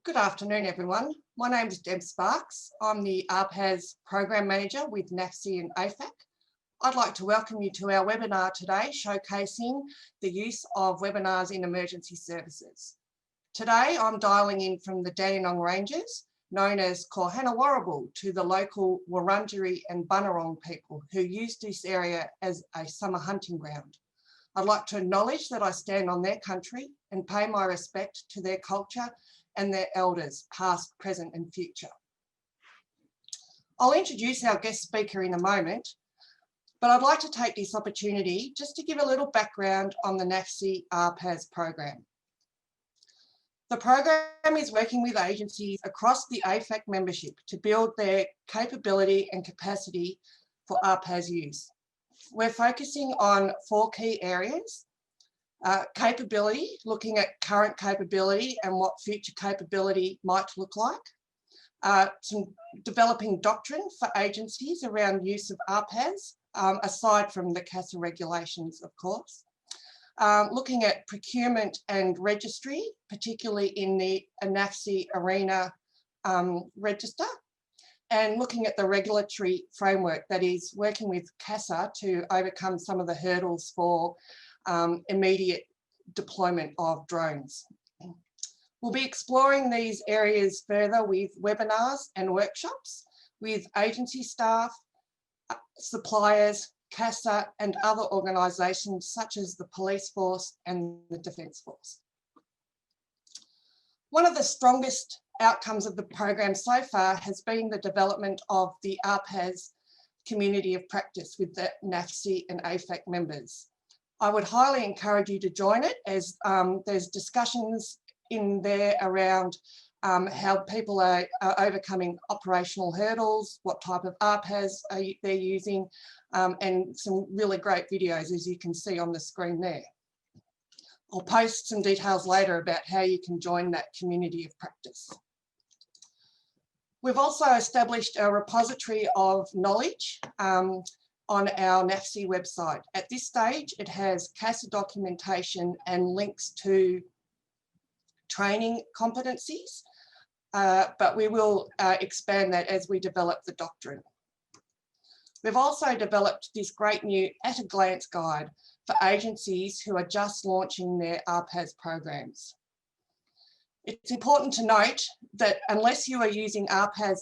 Good afternoon, everyone. My name is Deb Sparks. I'm the RPAS Program Manager with NAFC and AFAC. I'd like to welcome you to our webinar today, showcasing the use of webinars in emergency services. Today, I'm dialing in from the Dandenong Ranges, known as Korhana Warrabul, to the local Wurundjeri and Bunurong people who use this area as a summer hunting ground. I'd like to acknowledge that I stand on their country and pay my respect to their culture and their elders, past, present and future. I'll introduce our guest speaker in a moment, but I'd like to take this opportunity just to give a little background on the NAFC RPAS program. The program is working with agencies across the AFAC membership to build their capability and capacity for RPAS use. We're focusing on 4 key areas. Capability, looking at current capability and what future capability might look like. Some developing doctrine for agencies around use of RPAS, aside from the CASA regulations, of course. Looking at procurement and registry, particularly in the NAFC arena register. And looking at the regulatory framework that is working with CASA to overcome some of the hurdles for immediate deployment of drones. We'll be exploring these areas further with webinars and workshops with agency staff, suppliers, CASA and other organisations such as the police force and the Defence Force. One of the strongest outcomes of the program so far has been the development of the RPAS community of practice with the NAFC and AFAC members. I would highly encourage you to join it, as there's discussions in there around how people are overcoming operational hurdles, what type of RPAS they're using, and some really great videos, as you can see on the screen there. I'll post some details later about how you can join that community of practice. We've also established a repository of knowledge on our NAFC website. At this stage, it has CASA documentation and links to training competencies, but we will expand that as we develop the doctrine. We've also developed this great new at-a-glance guide for agencies who are just launching their RPAS programs. It's important to note that unless you are using RPAS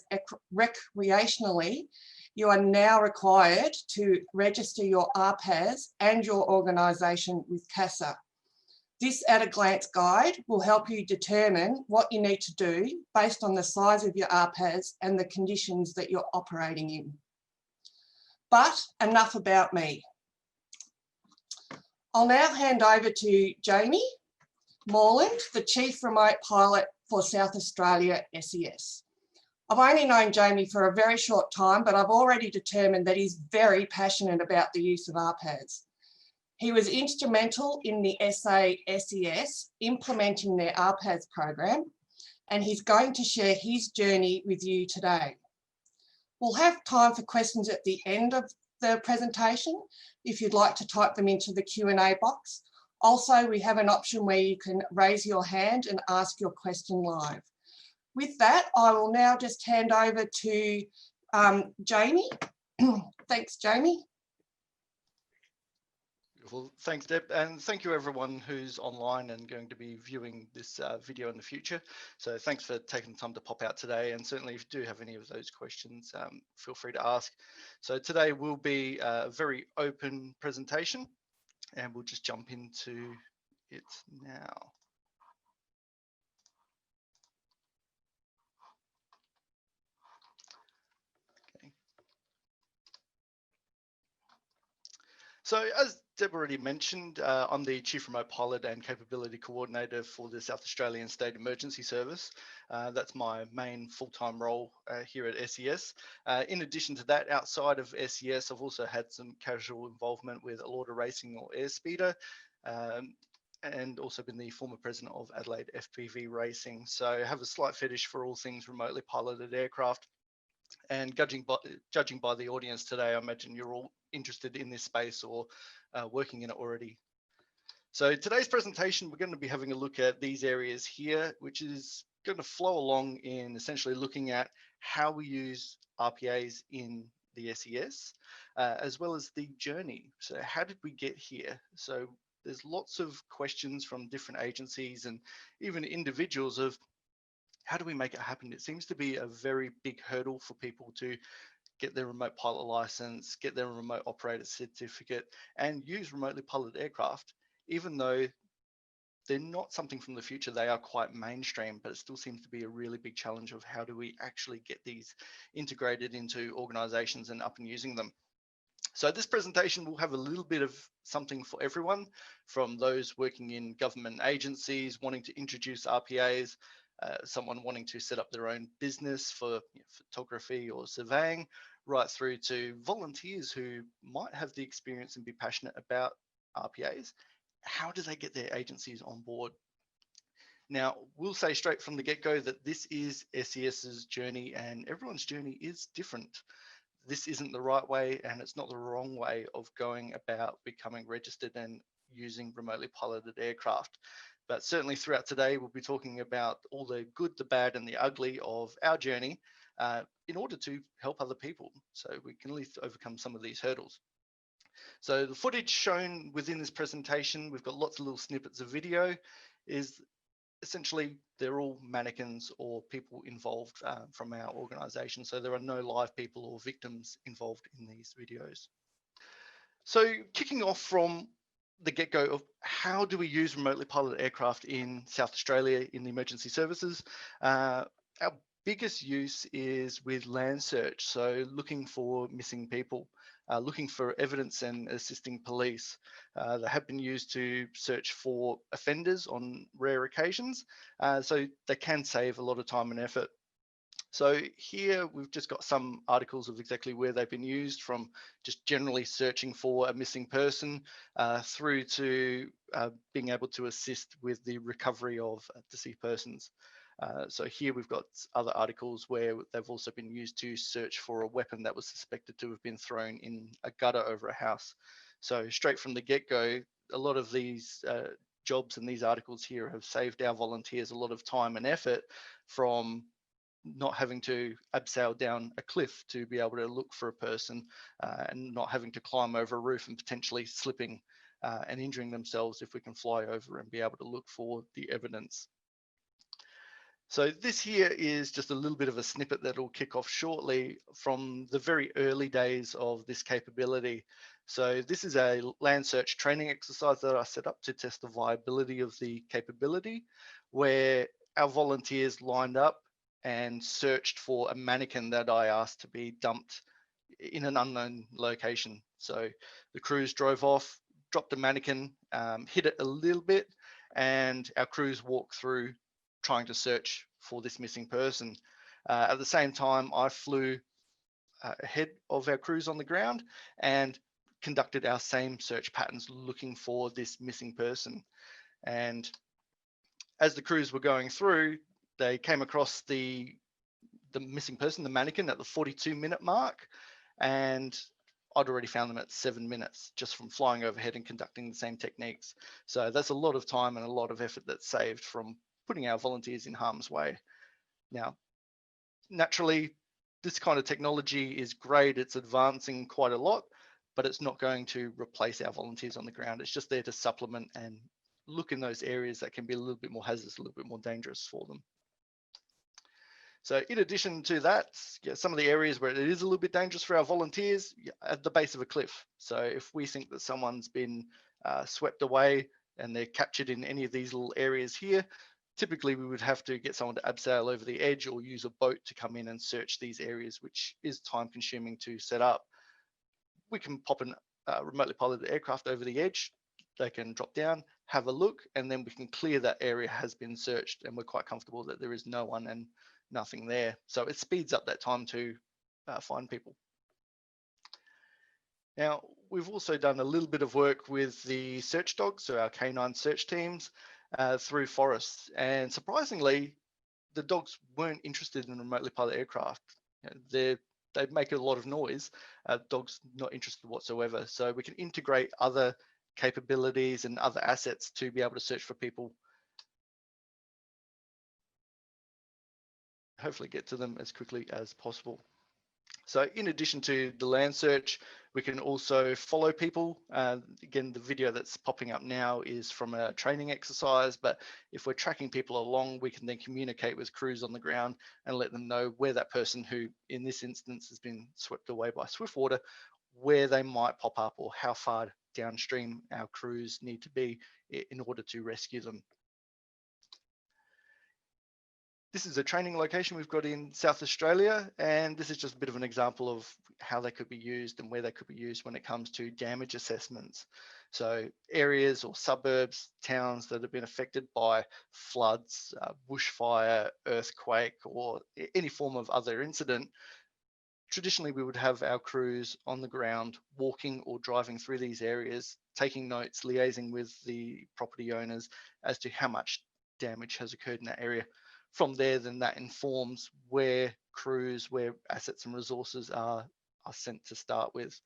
recreationally, you are now required to register your RPAS and your organisation with CASA. This at-a-glance guide will help you determine what you need to do based on the size of your RPAS and the conditions that you're operating in. But enough about me. I'll now hand over to Jamie Marlin, the Chief Remote Pilot for South Australia SES. I've only known Jamie for a very short time, but I've already determined that he's very passionate about the use of RPAS. He was instrumental in the SES implementing their RPAS program, and he's going to share his journey with you today. We'll have time for questions at the end of the presentation, if you'd like to type them into the Q&A box. Also, we have an option where you can raise your hand and ask your question live. With that, I will now just hand over to Jamie. Thanks, Jamie. Well, thanks, Deb, and thank you everyone who's online and going to be viewing this video in the future. So thanks for taking the time to pop out today, and certainly if you do have any of those questions, feel free to ask. So today will be a very open presentation, and we'll just jump into it now. Okay. So as Deb already mentioned, I'm the Chief Remote Pilot and Capability Coordinator for the South Australian State Emergency Service. That's my main full-time role here at SES. In addition to that, outside of SES, I've also had some casual involvement with Alorta Racing or Airspeeder, and also been the former president of Adelaide FPV Racing. So I have a slight fetish for all things remotely piloted aircraft. And judging by the audience today, I imagine you're all interested in this space or working in it already. So today's presentation, we're going to be having a look at these areas here, which is going to flow along in essentially looking at how we use RPAs in the SES, as well as the journey. So how did we get here? So there's lots of questions from different agencies and even individuals of how do we make it happen? It seems to be a very big hurdle for people to get their remote pilot license, get their remote operator certificate, and use remotely piloted aircraft, even though they're not something from the future. They are quite mainstream, but it still seems to be a really big challenge of how do we actually get these integrated into organizations and up and using them. So this presentation will have a little bit of something for everyone, from those working in government agencies wanting to introduce RPAs, someone wanting to set up their own business for photography or surveying, right through to volunteers who might have the experience and be passionate about RPAs. How do they get their agencies on board? Now, we'll say straight from the get-go that this is SES's journey, and everyone's journey is different. This isn't the right way, and it's not the wrong way of going about becoming registered and using remotely piloted aircraft. But certainly throughout today, we'll be talking about all the good, the bad, and the ugly of our journey in order to help other people, so we can at least overcome some of these hurdles. So the footage shown within this presentation, we've got lots of little snippets of video, is essentially they're all mannequins or people involved from our organization. So there are no live people or victims involved in these videos. So kicking off from the get-go of how do we use remotely piloted aircraft in South Australia in the emergency services, our biggest use is with land search. So looking for missing people, looking for evidence and assisting police. They have been used to search for offenders on rare occasions, so they can save a lot of time and effort. So here we've just got some articles of exactly where they've been used, from just generally searching for a missing person through to being able to assist with the recovery of deceased persons. So here we've got other articles where they've also been used to search for a weapon that was suspected to have been thrown in a gutter over a house. So straight from the get-go, a lot of these jobs and these articles here have saved our volunteers a lot of time and effort, from not having to abseil down a cliff to be able to look for a person and not having to climb over a roof and potentially slipping and injuring themselves if we can fly over and be able to look for the evidence. So this here is just a little bit of a snippet that will kick off shortly from the very early days of this capability. So this is a land search training exercise that I set up to test the viability of the capability, where our volunteers lined up and searched for a mannequin that I asked to be dumped in an unknown location. So the crews drove off, dropped a mannequin, hit it a little bit, and our crews walked through trying to search for this missing person. At the same time, I flew ahead of our crews on the ground and conducted our same search patterns looking for this missing person. And as the crews were going through, they came across the missing person, the mannequin, at the 42-minute mark, and I'd already found them at 7 minutes just from flying overhead and conducting the same techniques. So that's a lot of time and a lot of effort that's saved from putting our volunteers in harm's way. Now, naturally, this kind of technology is great. It's advancing quite a lot, but it's not going to replace our volunteers on the ground. It's just there to supplement and look in those areas that can be a little bit more hazardous, a little bit more dangerous for them. So in addition to that, some of the areas where it is a little bit dangerous for our volunteers, at the base of a cliff. So if we think that someone's been swept away and they're captured in any of these little areas here, typically we would have to get someone to abseil over the edge or use a boat to come in and search these areas, which is time consuming to set up. We can pop a remotely piloted aircraft over the edge. They can drop down, have a look, and then we can clear that area has been searched, and we're quite comfortable that there is no one and nothing there. So it speeds up that time to find people. Now, we've also done a little bit of work with the search dogs, so our canine search teams, through forests. And surprisingly, the dogs weren't interested in remotely piloted aircraft. They make a lot of noise. Dogs not interested whatsoever. So we can integrate other capabilities and other assets to be able to search for people. hopefully get to them as quickly as possible. So in addition to the land search, we can also follow people. Again, the video that's popping up now is from a training exercise, but if we're tracking people along, we can then communicate with crews on the ground and let them know where that person, who in this instance has been swept away by swift water, where they might pop up or how far downstream our crews need to be in order to rescue them. This is a training location we've got in South Australia, and this is just a bit of an example of how they could be used and where they could be used when it comes to damage assessments. So areas or suburbs, towns that have been affected by floods, bushfire, earthquake, or any form of other incident. Traditionally, we would have our crews on the ground walking or driving through these areas, taking notes, liaising with the property owners as to how much damage has occurred in that area. From there, then that informs where crews, where assets and resources are sent to start with.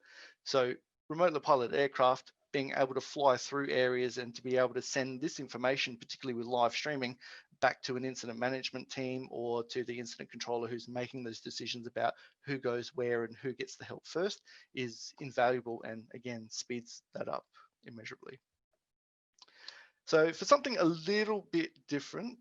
So remotely piloted aircraft being able to fly through areas and to be able to send this information, particularly with live streaming, back to an incident management team or to the incident controller who's making those decisions about who goes where and who gets the help first, is invaluable, and again speeds that up immeasurably. So for something a little bit different,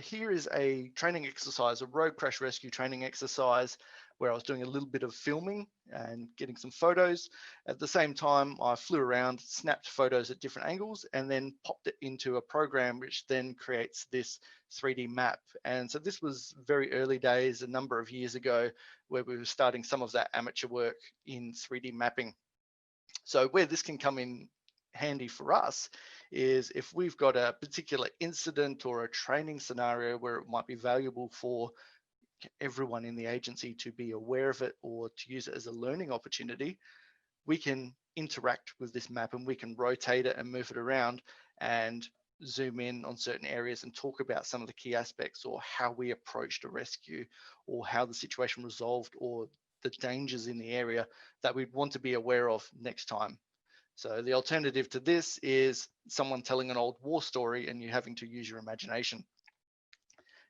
here is a training exercise, a road crash rescue training exercise, where I was doing a little bit of filming and getting some photos. At the same time, I flew around, snapped photos at different angles, and then popped it into a program which then creates this 3D map. And so this was very early days, a number of years ago, where we were starting some of that amateur work in 3D mapping. So where this can come in handy for us is if we've got a particular incident or a training scenario where it might be valuable for everyone in the agency to be aware of it or to use it as a learning opportunity, we can interact with this map and we can rotate it and move it around and zoom in on certain areas and talk about some of the key aspects, or how we approached a rescue, or how the situation resolved, or the dangers in the area that we'd want to be aware of next time. So the alternative to this is someone telling an old war story and you having to use your imagination.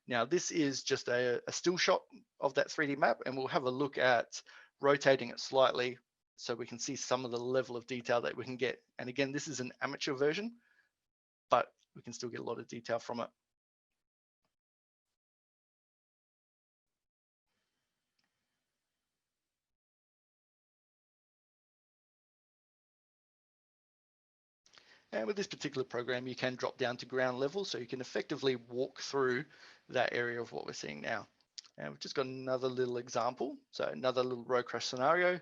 Now, this is just a still shot of that 3D map, and we'll have a look at rotating it slightly so we can see some of the level of detail that we can get. And again, this is an amateur version, but we can still get a lot of detail from it. And with this particular program, you can drop down to ground level, so you can effectively walk through that area of what we're seeing now. And we've just got another little example. So another little road crash scenario.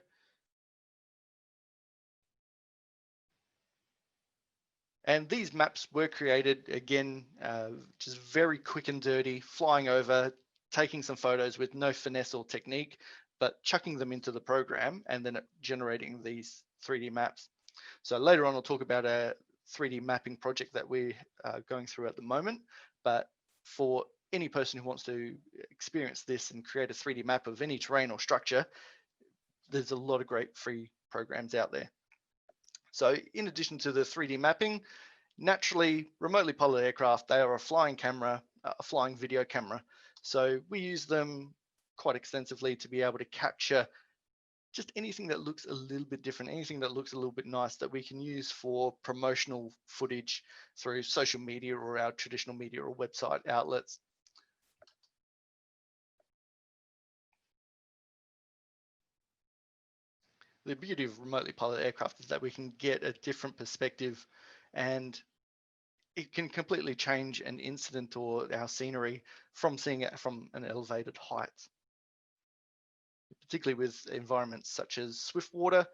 And these maps were created, again, just very quick and dirty, flying over, taking some photos with no finesse or technique, but chucking them into the program and then generating these 3D maps. So later on, I'll talk about a 3D mapping project that we're going through at the moment. But for any person who wants to experience this and create a 3D map of any terrain or structure, there's a lot of great free programs out there. So in addition to the 3D mapping, naturally, remotely piloted aircraft, they are a flying camera, a flying video camera. So we use them quite extensively to be able to capture just anything that looks a little bit different, anything that looks a little bit nice, that we can use for promotional footage through social media or our traditional media or website outlets. The beauty of remotely piloted aircraft is that we can get a different perspective, and it can completely change an incident or our scenery from seeing it from an elevated height. Particularly with environments such as swift water,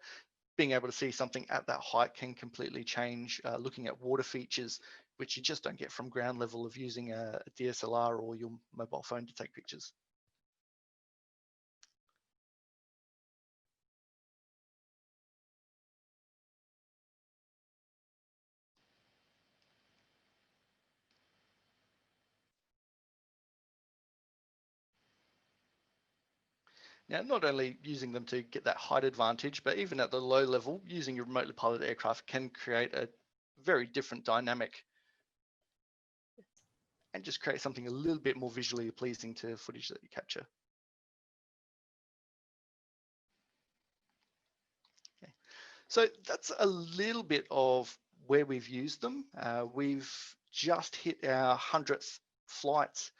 being able to see something at that height can completely change looking at water features, which you just don't get from ground level of using a DSLR or your mobile phone to take pictures. Now, not only using them to get that height advantage, but even at the low level, using your remotely piloted aircraft can create a very different dynamic. and just create something a little bit more visually pleasing to footage that you capture. Okay. So that's a little bit of where we've used them. We've just hit our 100th flight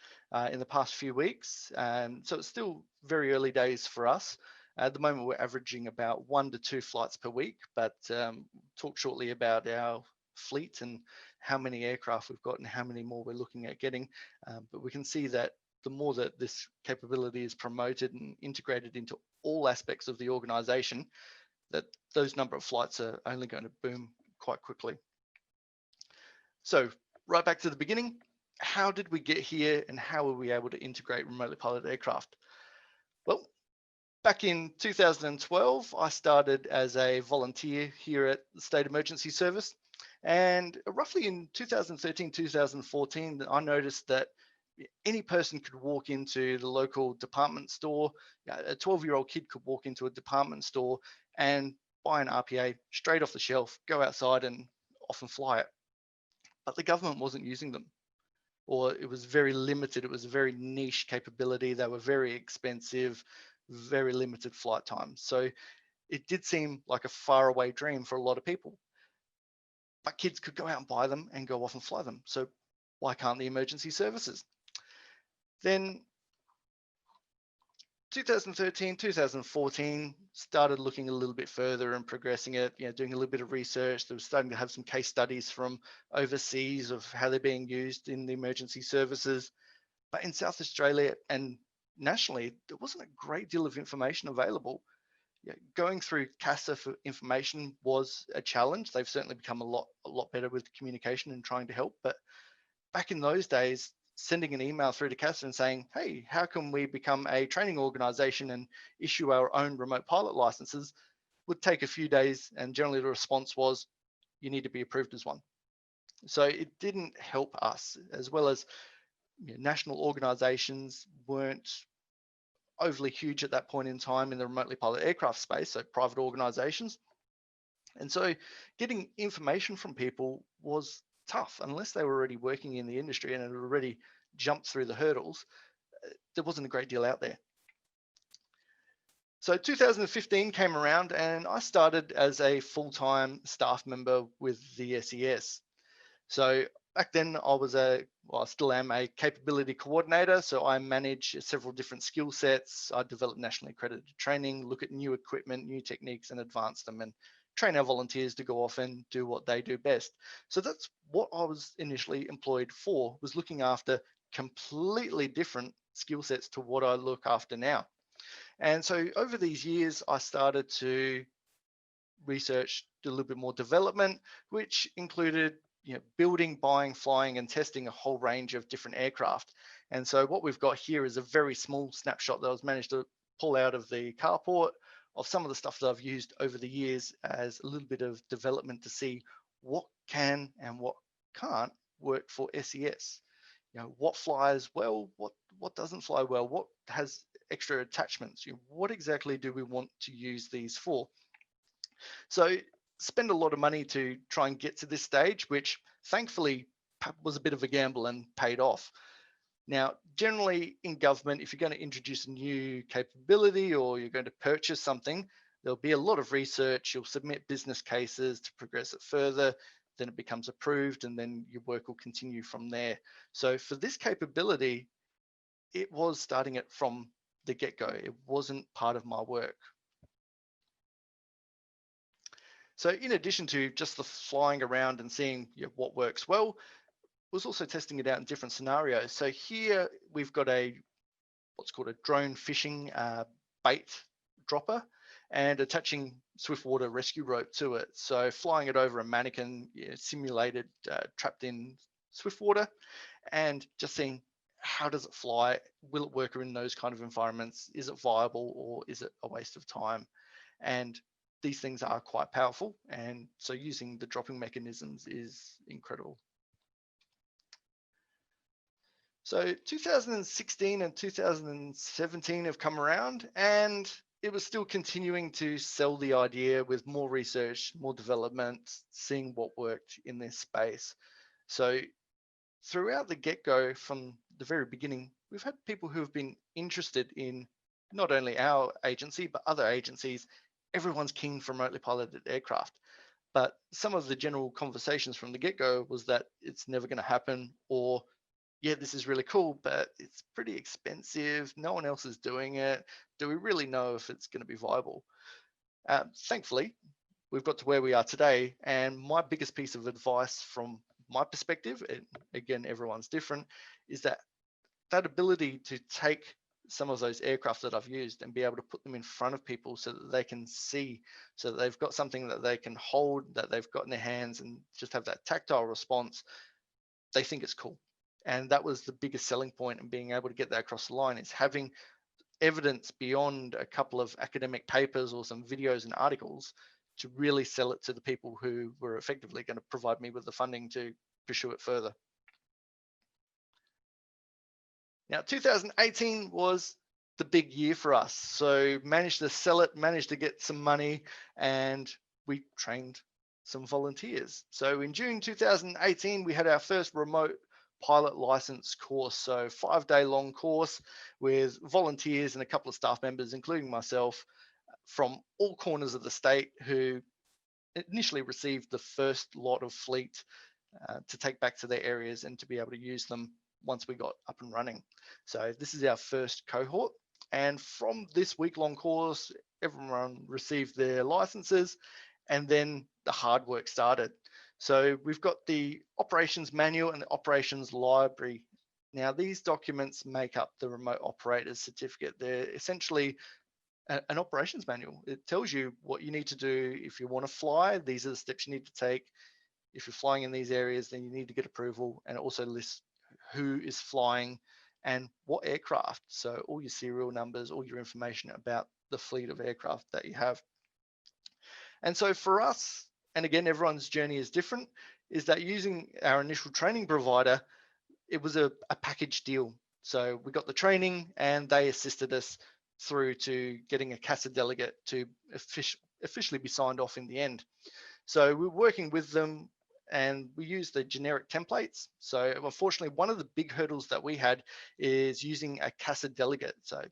in the past few weeks. So it's still very early days for us. At the moment, we're averaging about 1 to 2 flights per week, but talk shortly about our fleet and how many aircraft we've got and how many more we're looking at getting. But we can see that the more that this capability is promoted and integrated into all aspects of the organization, that those number of flights are only going to boom quite quickly. So right back to the beginning, how did we get here and how were we able to integrate remotely piloted aircraft? Well, back in 2012, I started as a volunteer here at the State Emergency Service. And roughly in 2013, 2014, I noticed that any person could walk into the local department store. A 12-year-old kid could walk into a department store and buy an RPA straight off the shelf, go outside and often fly it. But the government wasn't using them, or it was very limited. It was a very niche capability. They were very expensive, very limited flight time. So it did seem like a faraway dream for a lot of people. But kids could go out and buy them and go off and fly them. So why can't the emergency services? Then 2013, 2014, started looking a little bit further and progressing it, doing a little bit of research. They were starting to have some case studies from overseas of how they're being used in the emergency services. But in South Australia and nationally, there wasn't a great deal of information available. Going through CASA for information was a challenge. They've certainly become a lot better with communication and trying to help. But back in those days, sending an email through to CASA and saying, hey, how can we become a training organization and issue our own remote pilot licenses would take a few days. And generally the response was, you need to be approved as one. So it didn't help us, as well as national organizations weren't overly huge at that point in time in the remotely piloted aircraft space, so private organizations. And so getting information from people was tough unless they were already working in the industry and had already jumped through the hurdles. There wasn't a great deal out there. So 2015 came around and I started as a full-time staff member with the SES. So back then I still am a capability coordinator. So I manage several different skill sets. I develop nationally accredited training, look at new equipment, new techniques and advance them, and train our volunteers to go off and do what they do best. So that's what I was initially employed for, was looking after completely different skill sets to what I look after now. And so over these years, I started to research, do a little bit more development, which included building, buying, flying, and testing a whole range of different aircraft. And so what we've got here is a very small snapshot that I was managed to pull out of the carport of some of the stuff that I've used over the years as a little bit of development to see what can and what can't work for SES. What flies well, what doesn't fly well, what has extra attachments, what exactly do we want to use these for? So spend a lot of money to try and get to this stage, which thankfully was a bit of a gamble and paid off. Now, generally in government, if you're going to introduce a new capability or you're going to purchase something, there'll be a lot of research. You'll submit business cases to progress it further. Then it becomes approved and then your work will continue from there. So for this capability, it was starting it from the get-go. It wasn't part of my work. So in addition to just the flying around and seeing what works well, was also testing it out in different scenarios. So here we've got what's called a drone fishing bait dropper and attaching swiftwater rescue rope to it. So flying it over a mannequin simulated trapped in swiftwater and just seeing how does it fly? Will it work in those kind of environments? Is it viable or is it a waste of time? And these things are quite powerful. And so using the dropping mechanisms is incredible. So 2016 and 2017 have come around and it was still continuing to sell the idea with more research, more development, seeing what worked in this space. So throughout the get-go, from the very beginning, we've had people who have been interested in not only our agency, but other agencies. Everyone's keen for remotely piloted aircraft. But some of the general conversations from the get-go was that it's never going to happen, or yeah, this is really cool, but it's pretty expensive. No one else is doing it. Do we really know if it's going to be viable? Thankfully, we've got to where we are today. And my biggest piece of advice from my perspective, and again, everyone's different, is that ability to take some of those aircraft that I've used and be able to put them in front of people so that they can see, so that they've got something that they can hold, that they've got in their hands, and just have that tactile response. They think it's cool. And that was the biggest selling point, and being able to get that across the line is having evidence beyond a couple of academic papers or some videos and articles to really sell it to the people who were effectively going to provide me with the funding to pursue it further. Now, 2018 was the big year for us. So managed to sell it, managed to get some money, and we trained some volunteers. So in June 2018, we had our first remote pilot license course. So 5-day long course with volunteers and a couple of staff members, including myself, from all corners of the state, who initially received the first lot of fleet to take back to their areas and to be able to use them once we got up and running. So this is our first cohort. And from this week-long course, everyone received their licenses, and then the hard work started. So we've got the operations manual and the operations library. Now, these documents make up the remote operator's certificate. They're essentially an operations manual. It tells you what you need to do if you want to fly. These are the steps you need to take. If you're flying in these areas, then you need to get approval, and it also lists who is flying and what aircraft. So all your serial numbers, all your information about the fleet of aircraft that you have. And so for us, and again, everyone's journey is different, is that using our initial training provider, it was a package deal. So we got the training and they assisted us through to getting a CASA delegate to officially be signed off in the end. So we're working with them, and we use the generic templates. So unfortunately, one of the big hurdles that we had is using a CASA delegate. So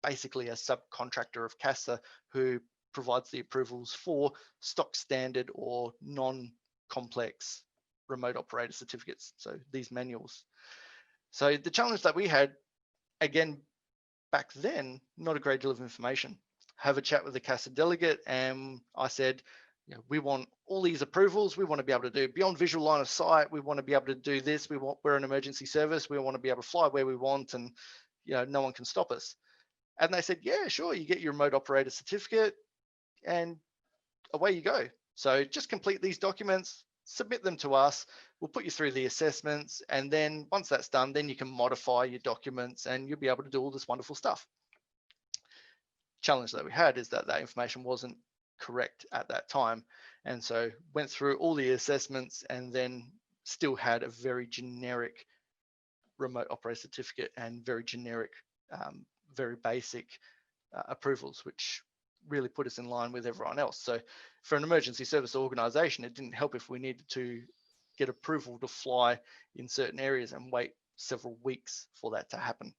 basically a subcontractor of CASA who provides the approvals for stock standard or non-complex remote operator certificates. So these manuals. So the challenge that we had, again, back then, not a great deal of information. Have a chat with the CASA delegate, and I said, we want all these approvals. We want to be able to do beyond visual line of sight. We want to be able to do this. We're an emergency service. We want to be able to fly where we want, and no one can stop us. And they said, yeah, sure. You get your remote operator certificate, and away you go. So just complete these documents, submit them to us. We'll put you through the assessments, and then once that's done, then you can modify your documents, and you'll be able to do all this wonderful stuff. Challenge that we had is that that information wasn't correct at that time, and so went through all the assessments and then still had a very generic remote operator certificate and very generic, very basic approvals, which really put us in line with everyone else. So for an emergency service organization, it didn't help if we needed to get approval to fly in certain areas and wait several weeks for that to happen.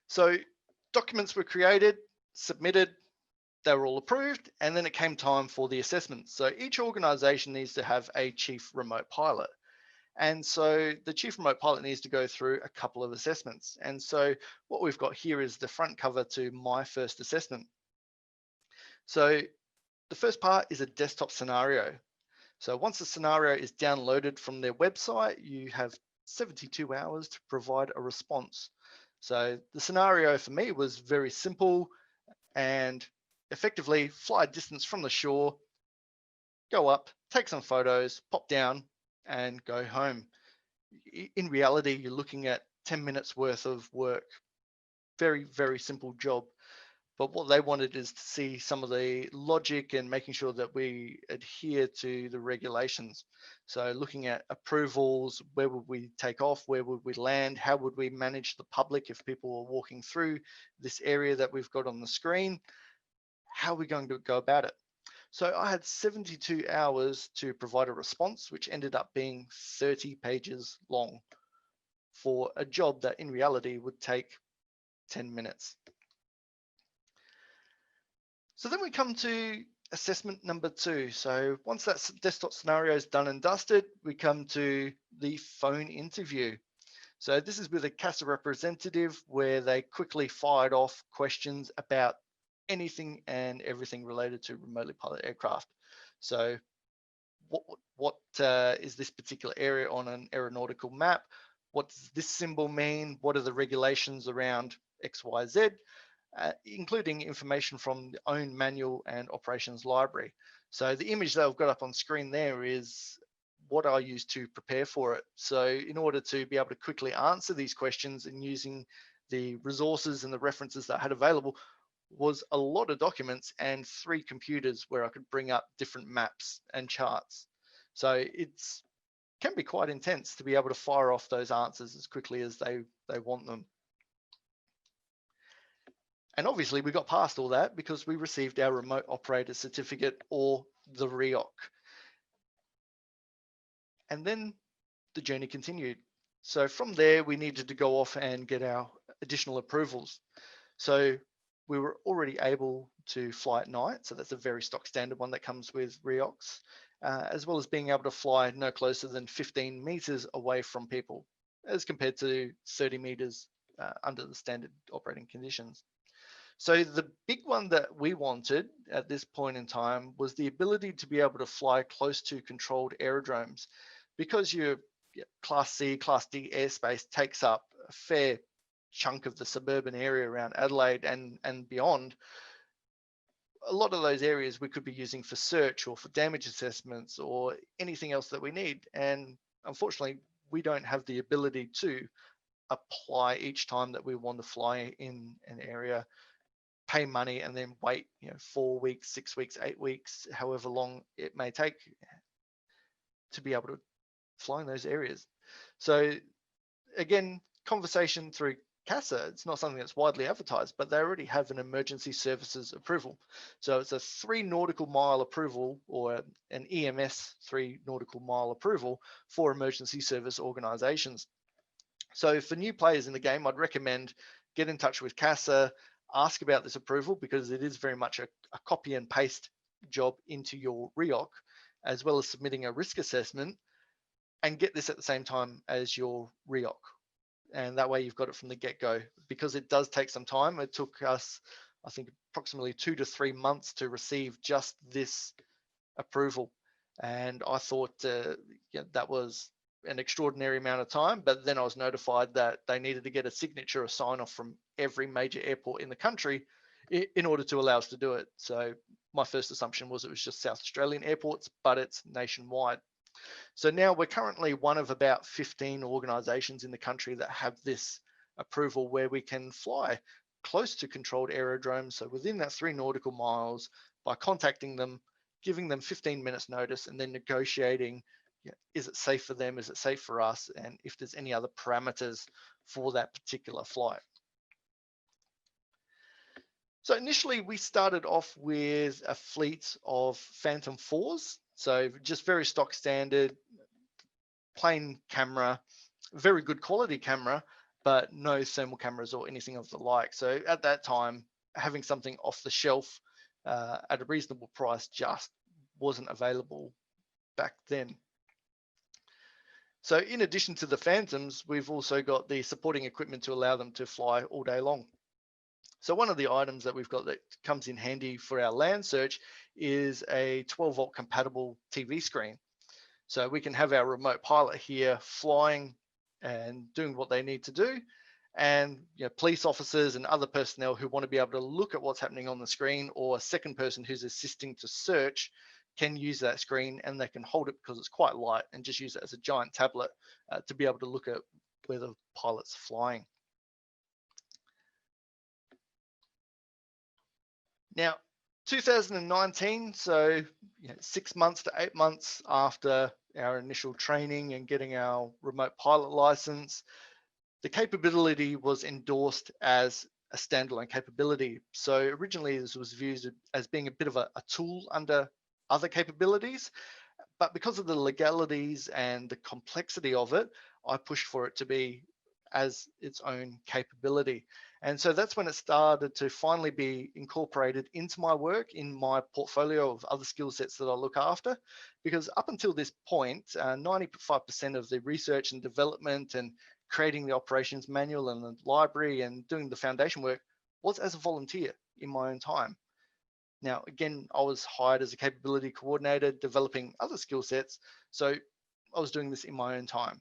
So documents were created, submitted, they were all approved, and then it came time for the assessments. So each organization needs to have a chief remote pilot. And so the chief remote pilot needs to go through a couple of assessments. And so what we've got here is the front cover to my first assessment. So the first part is a desktop scenario. So once the scenario is downloaded from their website, you have 72 hours to provide a response. So the scenario for me was very simple and effectively fly a distance from the shore, go up, take some photos, pop down, and go home. In reality, you're looking at 10 minutes worth of work. Very, very simple job. But what they wanted is to see some of the logic and making sure that we adhere to the regulations. So looking at approvals, where would we take off? Where would we land? How would we manage the public if people are walking through this area that we've got on the screen? How are we going to go about it? So I had 72 hours to provide a response, which ended up being 30 pages long for a job that in reality would take 10 minutes. So then we come to assessment number 2. So once that desktop scenario is done and dusted, we come to the phone interview. So this is with a CASA representative where they quickly fired off questions about anything and everything related to remotely piloted aircraft. So what is this particular area on an aeronautical map? What does this symbol mean? What are the regulations around XYZ? Including information from the own manual and operations library. So the image that I've got up on screen there is what I used to prepare for it. So in order to be able to quickly answer these questions and using the resources and the references that I had available was a lot of documents and 3 computers where I could bring up different maps and charts. So it's can be quite intense to be able to fire off those answers as quickly as they want them. And obviously we got past all that because we received our remote operator certificate or the REOC. And then the journey continued. So from there, we needed to go off and get our additional approvals. So we were already able to fly at night. So that's a very stock standard one that comes with REOCs, as well as being able to fly no closer than 15 meters away from people as compared to 30 meters under the standard operating conditions. So the big one that we wanted at this point in time was the ability to be able to fly close to controlled aerodromes. Because your Class C, Class D airspace takes up a fair chunk of the suburban area around Adelaide and beyond, a lot of those areas we could be using for search or for damage assessments or anything else that we need. And unfortunately, we don't have the ability to apply each time that we want to fly in an area, pay money and then wait 4 weeks, 6 weeks, 8 weeks, however long it may take to be able to fly in those areas. So again, conversation through CASA, it's not something that's widely advertised, but they already have an emergency services approval. So it's a 3 nautical mile approval or an EMS 3 nautical mile approval for emergency service organizations. So for new players in the game, I'd recommend get in touch with CASA, ask about this approval because it is very much a copy and paste job into your REOC, as well as submitting a risk assessment, and get this at the same time as your REOC. And that way you've got it from the get-go, because it does take some time. It took us, I think, approximately 2 to 3 months to receive just this approval. And I thought that was an extraordinary amount of time, but then I was notified that they needed to get a signature or sign off from every major airport in the country in order to allow us to do it. So my first assumption was it was just South Australian airports, but it's nationwide. So now we're currently one of about 15 organizations in the country that have this approval where we can fly close to controlled aerodromes. So within that 3 nautical miles, by contacting them, giving them 15 minutes notice, and then negotiating, is it safe for them? Is it safe for us? And if there's any other parameters for that particular flight. So initially we started off with a fleet of Phantom 4s. So just very stock standard, plain camera, very good quality camera, but no thermal cameras or anything of the like. So at that time, having something off the shelf at a reasonable price just wasn't available back then. So in addition to the Phantoms, we've also got the supporting equipment to allow them to fly all day long. So one of the items that we've got that comes in handy for our land search is a 12-volt compatible TV screen. So we can have our remote pilot here flying and doing what they need to do. And police officers and other personnel who want to be able to look at what's happening on the screen, or a second person who's assisting to search, can use that screen, and they can hold it because it's quite light and just use it as a giant tablet to be able to look at where the pilot's flying. Now, 2019, so 6 months to 8 months after our initial training and getting our remote pilot license, the capability was endorsed as a standalone capability. So originally this was viewed as being a bit of a tool under other capabilities. But because of the legalities and the complexity of it, I pushed for it to be as its own capability. And so that's when it started to finally be incorporated into my work, in my portfolio of other skill sets that I look after. Because up until this point, 95% of the research and development and creating the operations manual and the library and doing the foundation work was as a volunteer in my own time. Now, again, I was hired as a capability coordinator, developing other skill sets. So I was doing this in my own time.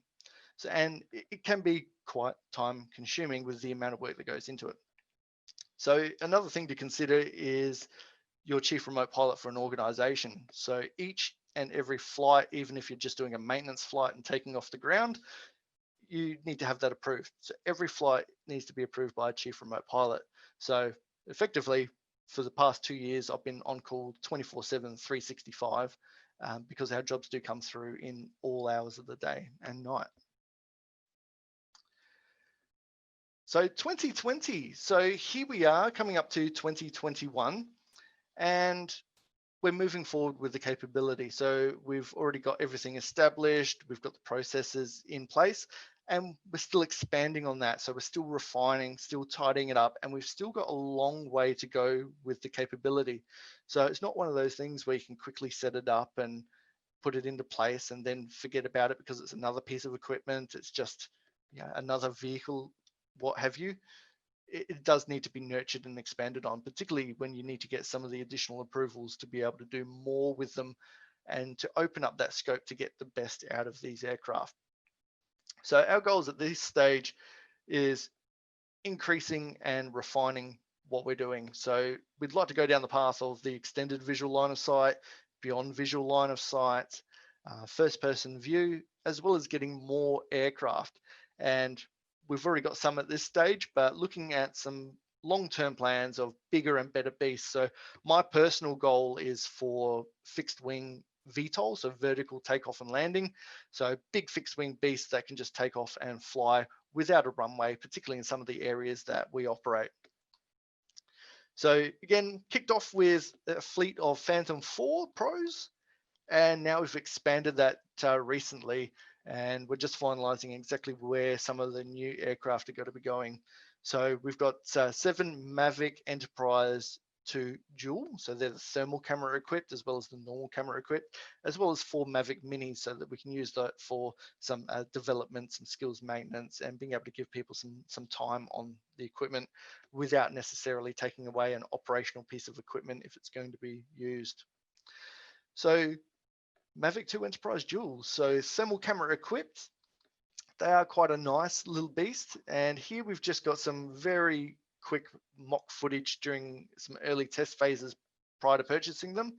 So, and it can be quite time consuming with the amount of work that goes into it. So another thing to consider is your chief remote pilot for an organization. So each and every flight, even if you're just doing a maintenance flight and taking off the ground, you need to have that approved. So every flight needs to be approved by a chief remote pilot. So effectively, for the past 2 years, I've been on call 24/7, 365, because our jobs do come through in all hours of the day and night. So 2020, so here we are coming up to 2021, and we're moving forward with the capability. So we've already got everything established, we've got the processes in place, and we're still expanding on that. So we're still refining, still tidying it up, and we've still got a long way to go with the capability. So it's not one of those things where you can quickly set it up and put it into place and then forget about it because it's another piece of equipment. It's just another vehicle, what have you. It does need to be nurtured and expanded on, particularly when you need to get some of the additional approvals to be able to do more with them and to open up that scope to get the best out of these aircraft. So our goals at this stage is increasing and refining what we're doing. So we'd like to go down the path of the extended visual line of sight, beyond visual line of sight, first person view, as well as getting more aircraft. And we've already got some at this stage, but looking at some long-term plans of bigger and better beasts. So my personal goal is for fixed wing VTOL, so vertical takeoff and landing. So big fixed wing beasts that can just take off and fly without a runway, particularly in some of the areas that we operate. So again, kicked off with a fleet of Phantom 4 Pros, and now we've expanded that recently, and we're just finalizing exactly where some of the new aircraft are going to be going. So we've got 7 Mavic Enterprise 2 dual, so they're the thermal camera equipped as well as the normal camera equipped, as well as 4 Mavic Minis, so that we can use that for some development, some skills maintenance, and being able to give people some time on the equipment without necessarily taking away an operational piece of equipment if it's going to be used. So Mavic 2 Enterprise Duals, so thermal camera equipped. They are quite a nice little beast. And here we've just got some very quick mock footage during some early test phases prior to purchasing them,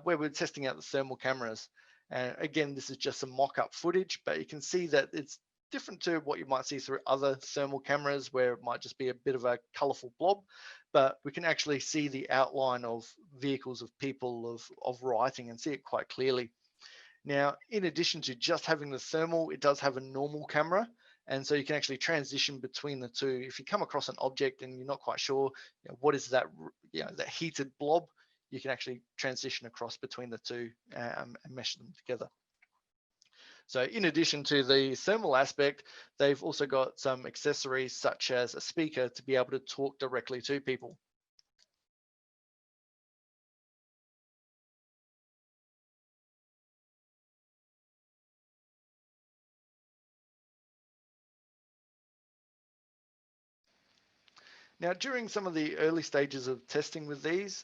where we're testing out the thermal cameras. And again, this is just some mock-up footage, but you can see that it's different to what you might see through other thermal cameras, where it might just be a bit of a colorful blob, but we can actually see the outline of vehicles, of people, of writing, and see it quite clearly. Now, in addition to just having the thermal, it does have a normal camera, and so you can actually transition between the two. If you come across an object and you're not quite sure, what is that, that heated blob, you can actually transition across between the two and mesh them together. So in addition to the thermal aspect, they've also got some accessories such as a speaker to be able to talk directly to people. Now, during some of the early stages of testing with these,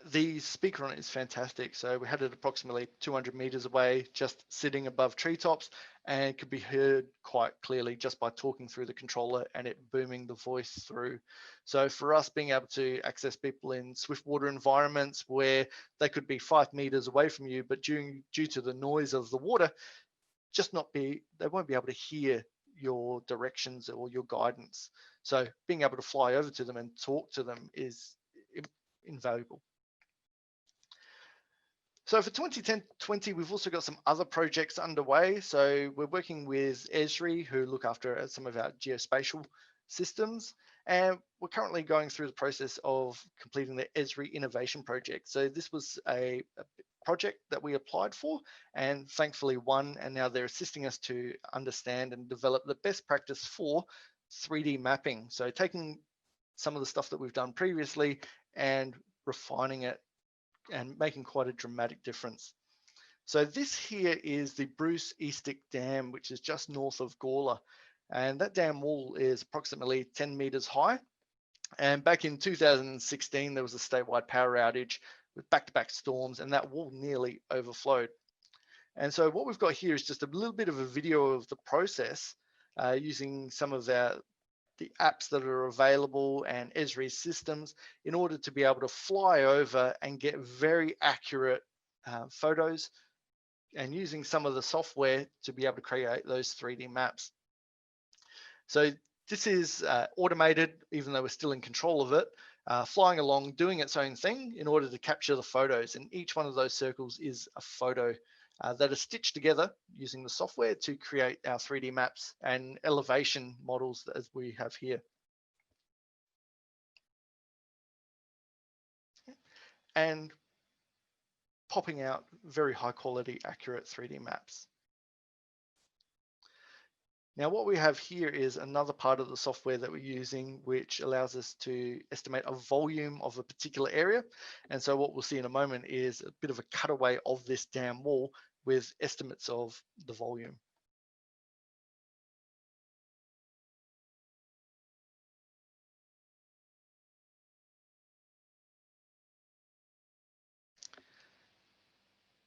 the speaker on it is fantastic. So we had it approximately 200 meters away, just sitting above treetops, and could be heard quite clearly just by talking through the controller and it booming the voice through. So for us, being able to access people in swift water environments where they could be 5 meters away from you, but due to the noise of the water, they won't be able to hear your directions or your guidance. So being able to fly over to them and talk to them is invaluable. So for 2020, we've also got some other projects underway. So we're working with ESTRA, who look after some of our geospatial systems. And we're currently going through the process of completing the ESTRA Innovation Project. So this was a project that we applied for and thankfully won, and now they're assisting us to understand and develop the best practice for 3D mapping. So taking some of the stuff that we've done previously and refining it and making quite a dramatic difference. So this here is the Bruce Eastick Dam, which is just north of Gawler. And that dam wall is approximately 10 meters high. And back in 2016, there was a statewide power outage with back-to-back storms, and that wall nearly overflowed. And so what we've got here is just a little bit of a video of the process using some of the apps that are available and Esri's systems in order to be able to fly over and get very accurate photos, and using some of the software to be able to create those 3D maps. So this is automated, even though we're still in control of it, flying along, doing its own thing in order to capture the photos. And each one of those circles is a photo that is stitched together using the software to create our 3D maps and elevation models as we have here. And popping out very high quality, accurate 3D maps. Now what we have here is another part of the software that we're using, which allows us to estimate a volume of a particular area. And so what we'll see in a moment is a bit of a cutaway of this dam wall with estimates of the volume.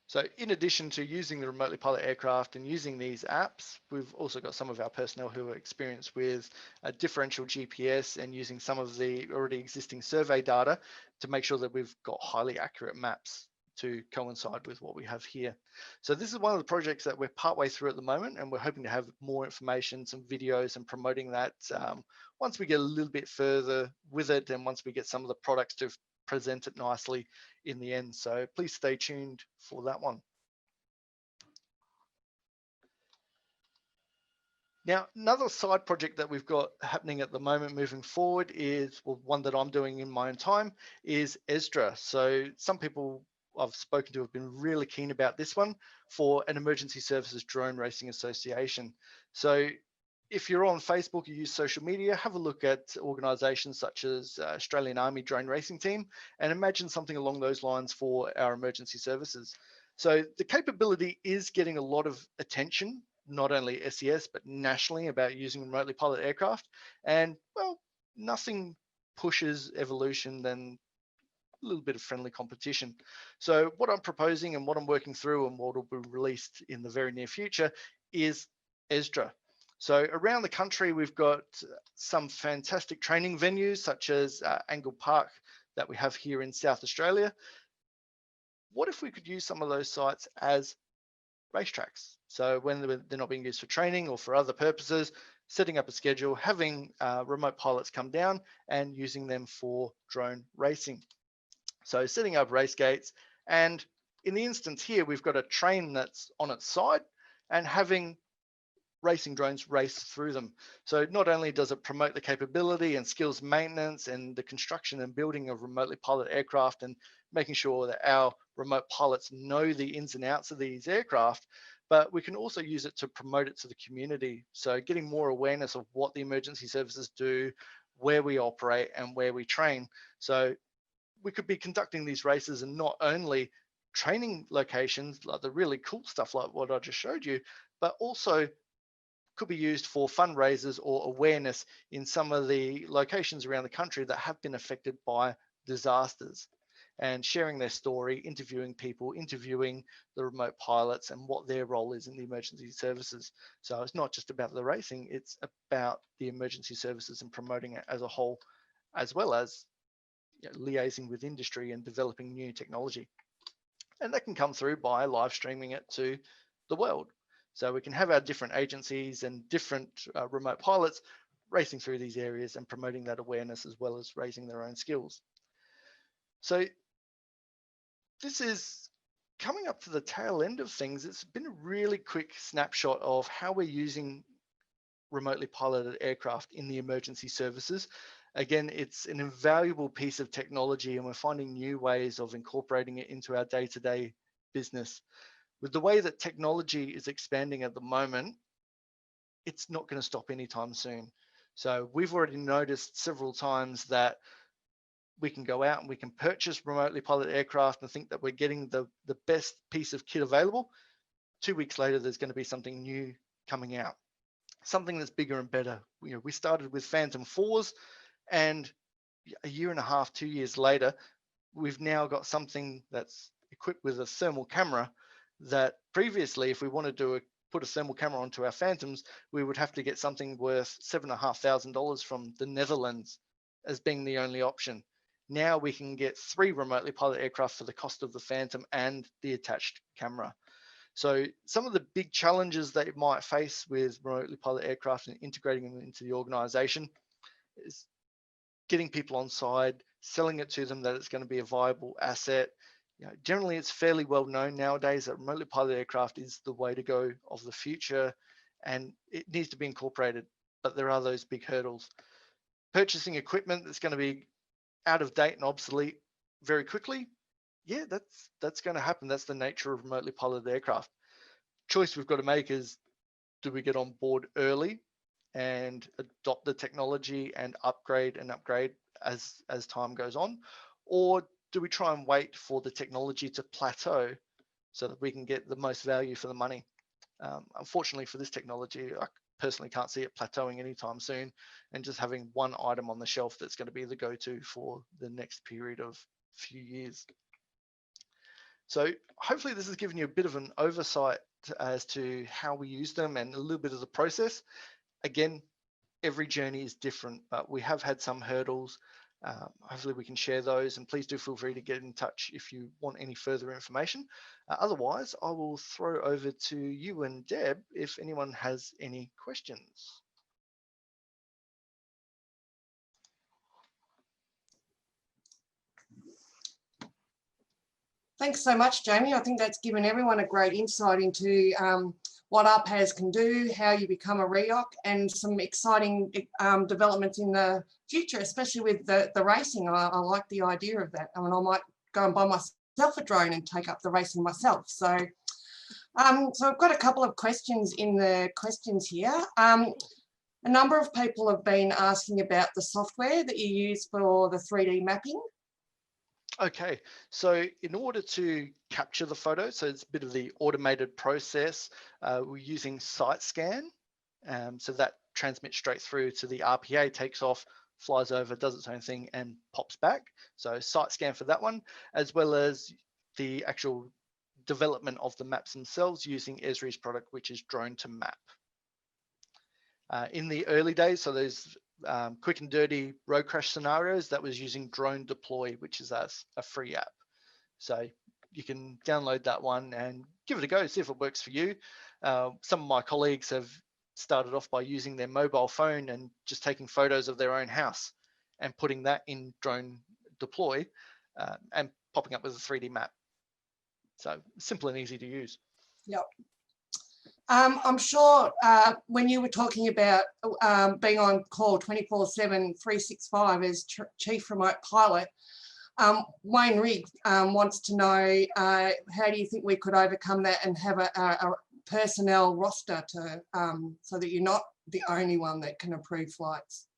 So in addition to using the remotely pilot aircraft and using these apps, we've also got some of our personnel who are experienced with differential GPS and using some of the already existing survey data to make sure that we've got highly accurate maps to coincide with what we have here. So this is one of the projects that we're partway through at the moment, and we're hoping to have more information, some videos and promoting that once we get a little bit further with it and once we get some of the products to present it nicely in the end. So please stay tuned for that one. Now, another side project that we've got happening at the moment moving forward is, well, one that I'm doing in my own time, is ESTRA. So some people I've spoken to have been really keen about this one for an Emergency Services Drone Racing Association. So if you're on Facebook, you use social media, have a look at organisations such as Australian Army Drone Racing Team and imagine something along those lines for our emergency services. So the capability is getting a lot of attention, not only SES, but nationally, about using remotely piloted aircraft. And well, nothing pushes evolution than a little bit of friendly competition. So what I'm proposing and what I'm working through and what will be released in the very near future is ESTRA. So around the country, we've got some fantastic training venues such as Angle Park that we have here in South Australia. What if we could use some of those sites as racetracks? So when they're not being used for training or for other purposes, setting up a schedule, having remote pilots come down and using them for drone racing. So setting up race gates, and in the instance here, we've got a train that's on its side and having racing drones race through them. So not only does it promote the capability and skills maintenance and the construction and building of remotely piloted aircraft and making sure that our remote pilots know the ins and outs of these aircraft, but we can also use it to promote it to the community. So getting more awareness of what the emergency services do, where we operate and where we train. So we could be conducting these races and not only training locations, like the really cool stuff like what I just showed you, but also could be used for fundraisers or awareness in some of the locations around the country that have been affected by disasters, and sharing their story, interviewing people, interviewing the remote pilots and what their role is in the emergency services. So it's not just about the racing, it's about the emergency services and promoting it as a whole, as well as liaising with industry and developing new technology. And that can come through by live streaming it to the world. So we can have our different agencies and different remote pilots racing through these areas and promoting that awareness as well as raising their own skills. So this is coming up to the tail end of things. It's been a really quick snapshot of how we're using remotely piloted aircraft in the emergency services. Again, it's an invaluable piece of technology and we're finding new ways of incorporating it into our day-to-day business. With the way that technology is expanding at the moment, it's not going to stop anytime soon. So we've already noticed several times that we can go out and we can purchase remotely piloted aircraft and think that we're getting the best piece of kit available. 2 weeks later, there's going to be something new coming out, something that's bigger and better. We started with Phantom 4s, and a year and a half, 2 years later, we've now got something that's equipped with a thermal camera that previously, if we wanted to put a thermal camera onto our Phantoms, we would have to get something worth $7,500 from the Netherlands as being the only option. Now we can get 3 remotely piloted aircraft for the cost of the Phantom and the attached camera. So some of the big challenges that you might face with remotely piloted aircraft and integrating them into the organization is getting people on side, selling it to them that it's going to be a viable asset. Generally, it's fairly well known nowadays that remotely piloted aircraft is the way to go of the future, and it needs to be incorporated. But there are those big hurdles. Purchasing equipment that's going to be out of date and obsolete very quickly, yeah, that's going to happen. That's the nature of remotely piloted aircraft. Choice we've got to make is, do we get on board early and adopt the technology and upgrade as time goes on, or do we try and wait for the technology to plateau so that we can get the most value for the money? Unfortunately for this technology, I personally can't see it plateauing anytime soon, and just having one item on the shelf that's going to be the go-to for the next period of few years. So hopefully this has given you a bit of an oversight as to how we use them and a little bit of the process. Again, every journey is different, but we have had some hurdles. Hopefully we can share those, and please do feel free to get in touch if you want any further information. Otherwise, I will throw over to you and Deb if anyone has any questions. Thanks so much, Jamie. I think that's given everyone a great insight into what RPAS can do, how you become a REOC, and some exciting developments in the future, especially with the racing. I like the idea of that. I mean, I might go and buy myself a drone and take up the racing myself. So, so I've got a couple of questions in the questions here. A number of people have been asking about the software that you use for the 3D mapping. Okay, so in order to capture the photo, so it's a bit of the automated process, we're using site scan. So that transmits straight through to the RPA, takes off, flies over, does its own thing, and pops back. So site scan for that one, as well as the actual development of the maps themselves using Esri's product, which is Drone to Map. In the early days, so those quick and dirty road crash scenarios, that was using Drone Deploy, which is a free app. So you can download that one and give it a go, see if it works for you. Some of my colleagues have started off by using their mobile phone and just taking photos of their own house and putting that in Drone Deploy and popping up with a 3D map. So simple and easy to use. Yep. I'm sure when you were talking about being on call 24/7, 365 as Chief Remote Pilot, Wayne Rigg wants to know how do you think we could overcome that and have a personnel roster to so that you're not the only one that can approve flights?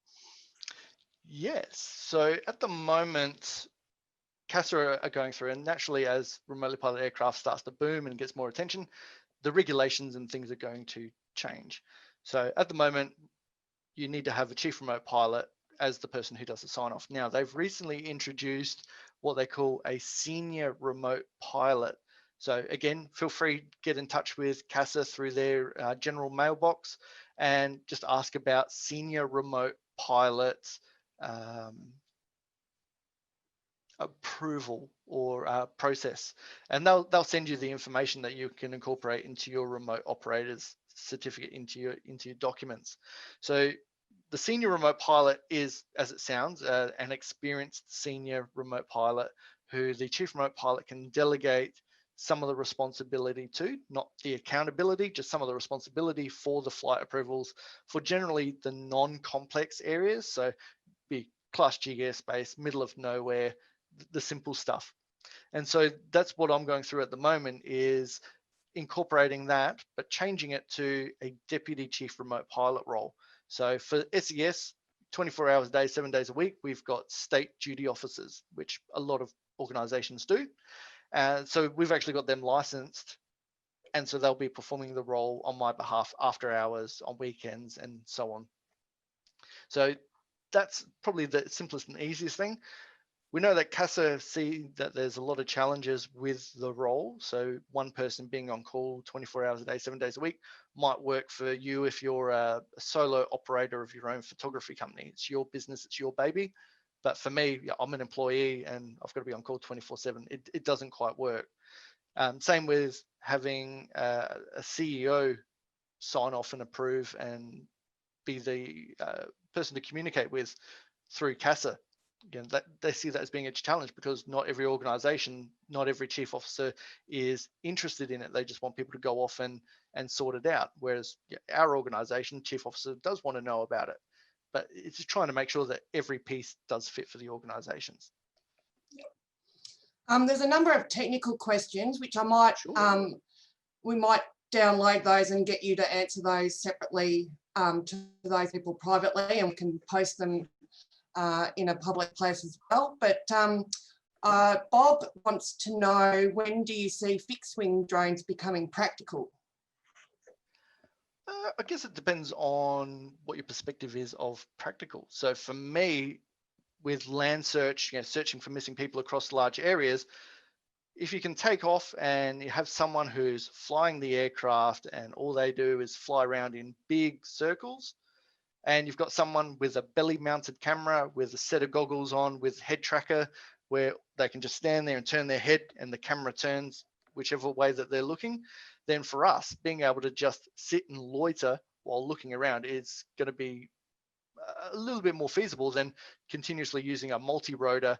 Yes, so at the moment, CASA are going through, and naturally as remotely piloted aircraft starts to boom and gets more attention, the regulations and things are going to change. So at the moment, you need to have a chief remote pilot as the person who does the sign off. Now, they've recently introduced what they call a senior remote pilot. So again, feel free to get in touch with CASA through their general mailbox and just ask about senior remote pilots approval or process, and they'll send you the information that you can incorporate into your remote operator's certificate into your documents. So the senior remote pilot is, as it sounds, an experienced senior remote pilot who the chief remote pilot can delegate some of the responsibility to, not the accountability, just some of the responsibility for the flight approvals for generally the non-complex areas. So be Class G airspace, middle of nowhere, the simple stuff. And so that's what I'm going through at the moment, is incorporating that, but changing it to a deputy chief remote pilot role. So for SES, 24 hours a day, 7 days a week, we've got state duty officers, which a lot of organizations do. And so we've actually got them licensed. And so they'll be performing the role on my behalf after hours, on weekends, and so on. So that's probably the simplest and easiest thing. We know that CASA see that there's a lot of challenges with the role. So one person being on call 24 hours a day, 7 days a week might work for you if you're a solo operator of your own photography company. It's your business, it's your baby. But for me, I'm an employee and I've got to be on call 24/7. It doesn't quite work. Same with having a CEO sign off and approve and be the person to communicate with through CASA. Again, that they see that as being a challenge, because not every organization, not every chief officer is interested in it. They just want people to go off and sort it out. Whereas our organization, chief officer does want to know about it, but it's just trying to make sure that every piece does fit for the organizations. There's a number of technical questions which I might, Sure. we might download those and get you to answer those separately to those people privately, and we can post them in a public place as well. But Bob wants to know, when do you see fixed wing drones becoming practical? I guess it depends on what your perspective is of practical. So for me, with land search, searching for missing people across large areas, if you can take off and you have someone who's flying the aircraft and all they do is fly around in big circles, and you've got someone with a belly mounted camera with a set of goggles on with head tracker, where they can just stand there and turn their head and the camera turns whichever way that they're looking, then for us, being able to just sit and loiter while looking around is going to be a little bit more feasible than continuously using a multi-rotor,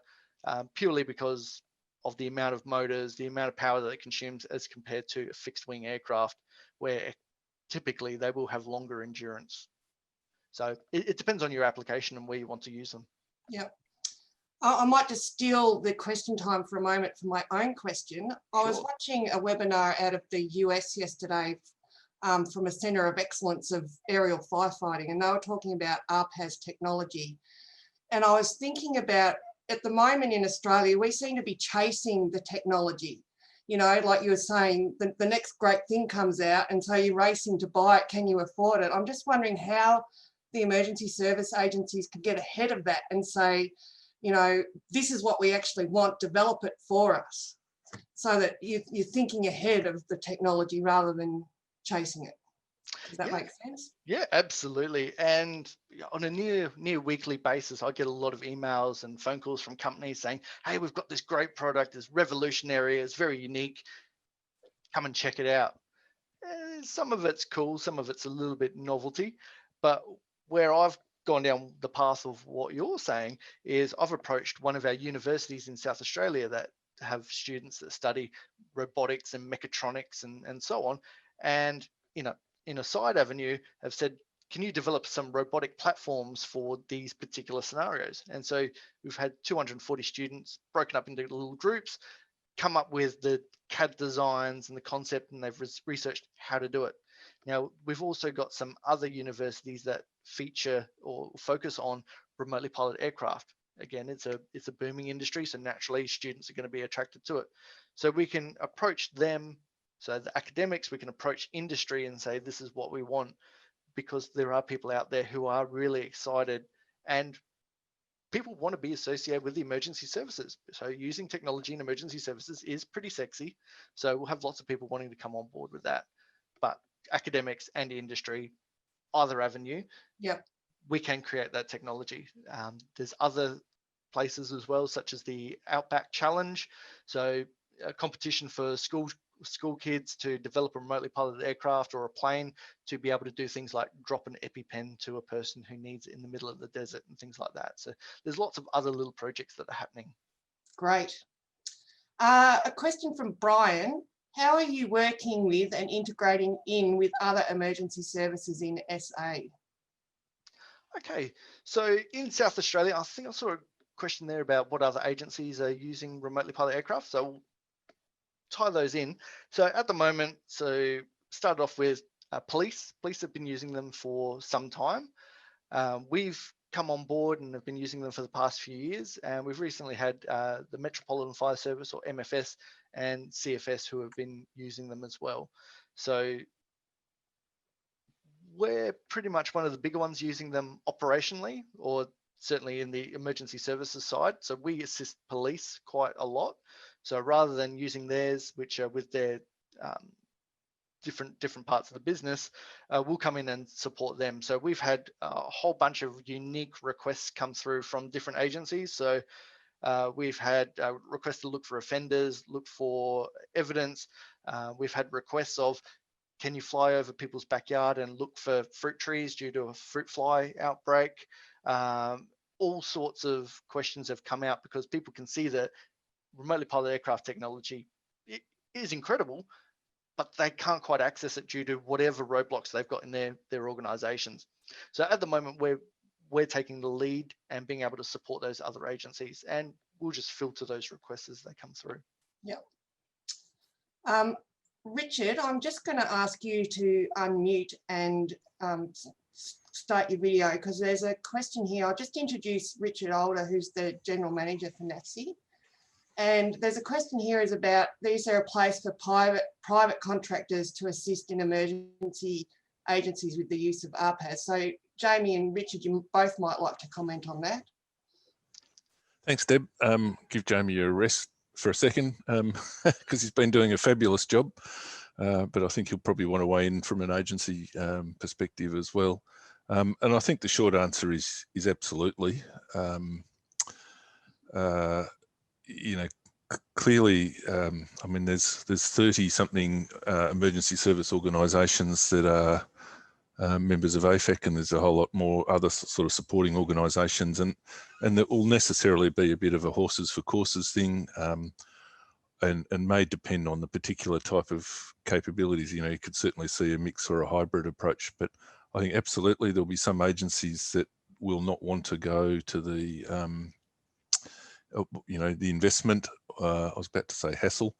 purely because of the amount of motors, the amount of power that it consumes as compared to a fixed wing aircraft, where typically they will have longer endurance. So it depends on your application and where you want to use them. Yeah. I might just steal the question time for a moment for my own question. I was watching a webinar out of the US yesterday from a Centre of Excellence of Aerial Firefighting, and they were talking about RPAS technology. And I was thinking about, at the moment in Australia, we seem to be chasing the technology. Like you were saying, the next great thing comes out, and so you're racing to buy it. Can you afford it? I'm just wondering how the emergency service agencies could get ahead of that and say, this is what we actually want, develop it for us, so that you're thinking ahead of the technology rather than chasing it. Does that make sense? Yeah, absolutely. And on a near weekly basis, I get a lot of emails and phone calls from companies saying, hey, we've got this great product, it's revolutionary, it's very unique, come and check it out. Some of it's cool, some of it's a little bit novelty, but where I've gone down the path of what you're saying is I've approached one of our universities in South Australia that have students that study robotics and mechatronics and so on. And, in a side avenue have said, can you develop some robotic platforms for these particular scenarios? And so we've had 240 students broken up into little groups, come up with the CAD designs and the concept, and they've researched how to do it. Now, we've also got some other universities that feature or focus on remotely piloted aircraft. Again, it's a booming industry, so naturally students are going to be attracted to it. So we can approach them, so the academics, we can approach industry and say, this is what we want, because there are people out there who are really excited, and people want to be associated with the emergency services. So using technology in emergency services is pretty sexy. So we'll have lots of people wanting to come on board with that. But academics and industry, either avenue, we can create that technology. There's other places as well, such as the Outback Challenge. So a competition for school kids to develop a remotely piloted aircraft or a plane to be able to do things like drop an EpiPen to a person who needs it in the middle of the desert and things like that. So there's lots of other little projects that are happening. Great. A question from Brian. How are you working with and integrating in with other emergency services in SA? Okay, so in South Australia, I think I saw a question there about what other agencies are using remotely piloted aircraft. So we'll tie those in. So at the moment, so started off with police. Police have been using them for some time. We've come on board and have been using them for the past few years. And we've recently had the Metropolitan Fire Service, or MFS, and CFS who have been using them as well. So we're pretty much one of the bigger ones using them operationally, or certainly in the emergency services side. So we assist police quite a lot. So rather than using theirs, which are with their different parts of the business, we'll come in and support them. So we've had a whole bunch of unique requests come through from different agencies. So we've had requests to look for offenders, look for evidence. We've had requests of, can you fly over people's backyard and look for fruit trees due to a fruit fly outbreak? All sorts of questions have come out because people can see that remotely piloted aircraft technology is incredible, but they can't quite access it due to whatever roadblocks they've got in their organizations. So at the moment, we're taking the lead and being able to support those other agencies, and we'll just filter those requests as they come through. Yep. Richard, I'm just going to ask you to unmute and start your video, because there's a question here. I'll just introduce Richard Older, who's the General Manager for NAFSI. And there's a question here is about, is there a place for private contractors to assist in emergency agencies with the use of RPAS? So Jamie and Richard, you both might like to comment on that. Thanks, Deb. Give Jamie a rest for a second, because he's been doing a fabulous job, but I think he'll probably want to weigh in from an agency perspective as well. And I think the short answer is absolutely. You know, clearly, I mean, there's 30-something emergency service organisations that are members of AFAC, and there's a whole lot more other sort of supporting organisations, and there will necessarily be a bit of a horses for courses thing, and may depend on the particular type of capabilities. You know, you could certainly see a mix or a hybrid approach, but I think absolutely there'll be some agencies that will not want to go to the you know, the investment, I was about to say hassle,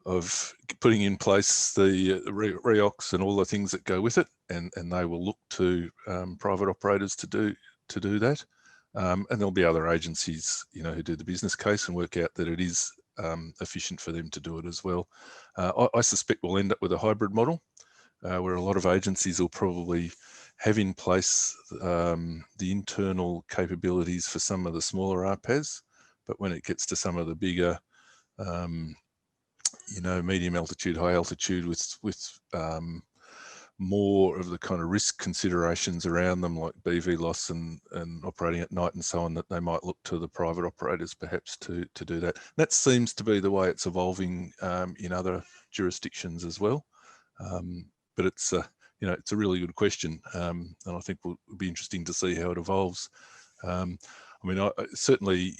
of putting in place the REOCs and all the things that go with it, and they will look to private operators to do that. And there'll be other agencies, you know, who do the business case and work out that it is efficient for them to do it as well. I suspect we'll end up with a hybrid model where a lot of agencies will probably have in place the internal capabilities for some of the smaller RPAS, but when it gets to some of the bigger, you know, medium altitude, high altitude with more of the kind of risk considerations around them, like BV loss and operating at night and so on, that they might look to the private operators perhaps to do that. That seems to be the way it's evolving in other jurisdictions as well. But it's you know, it's a really good question, and I think it'll be interesting to see how it evolves. I mean, I certainly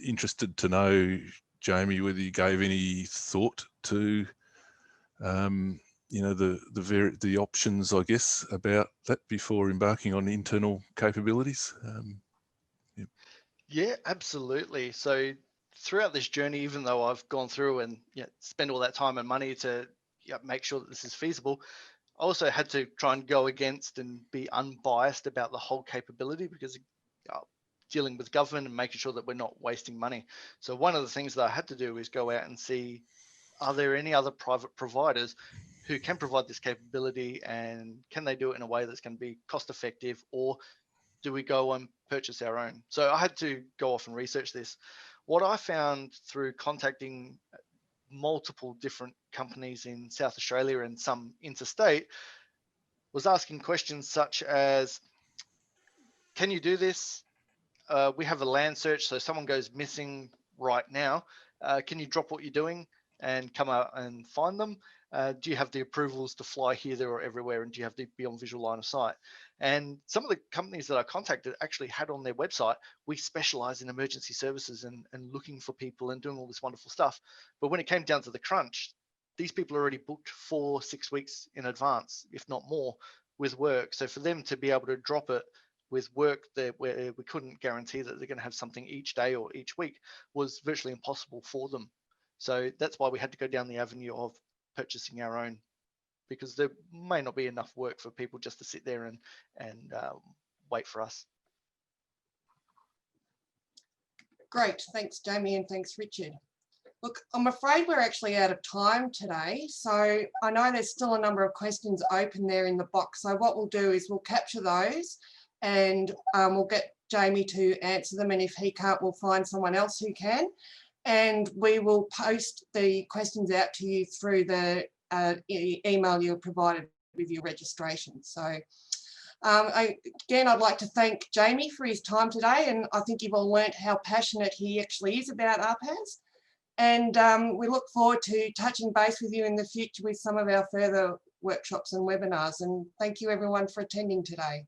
interested to know, Jamie, whether you gave any thought to you know, the options, I guess, about that before embarking on internal capabilities. Yeah, absolutely. So throughout this journey, even though I've gone through and spend all that time and money to make sure that this is feasible, I also had to try and go against and be unbiased about the whole capability, because dealing with government and making sure that we're not wasting money. So one of the things that I had to do is go out and see, are there any other private providers who can provide this capability, and can they do it in a way that's going to be cost effective, or do we go and purchase our own? So I had to go off and research this. What I found through contacting multiple different companies in South Australia and some interstate was asking questions such as, can you do this? We have a land search, so someone goes missing right now. Can you drop what you're doing and come out and find them? Do you have the approvals to fly here, there, or everywhere? And do you have to be on visual line of sight? And some of the companies that I contacted actually had on their website, we specialize in emergency services and looking for people and doing all this wonderful stuff. But when it came down to the crunch, these people are already booked 4-6 weeks in advance, if not more, with work. So for them to be able to drop it with work that where we couldn't guarantee that they're going to have something each day or each week was virtually impossible for them. So that's why we had to go down the avenue of purchasing our own, because there may not be enough work for people just to sit there and wait for us. Great, thanks Jamie and thanks Richard. Look, I'm afraid we're actually out of time today, so I know there's still a number of questions open there in the box. So what we'll do is we'll capture those and we'll get Jamie to answer them, and if he can't, we'll find someone else who can. And we will post the questions out to you through the email you provided with your registration. So again, I'd like to thank Jamie for his time today, and I think you've all learnt how passionate he actually is about RPAS. And we look forward to touching base with you in the future with some of our further workshops and webinars. And thank you everyone for attending today.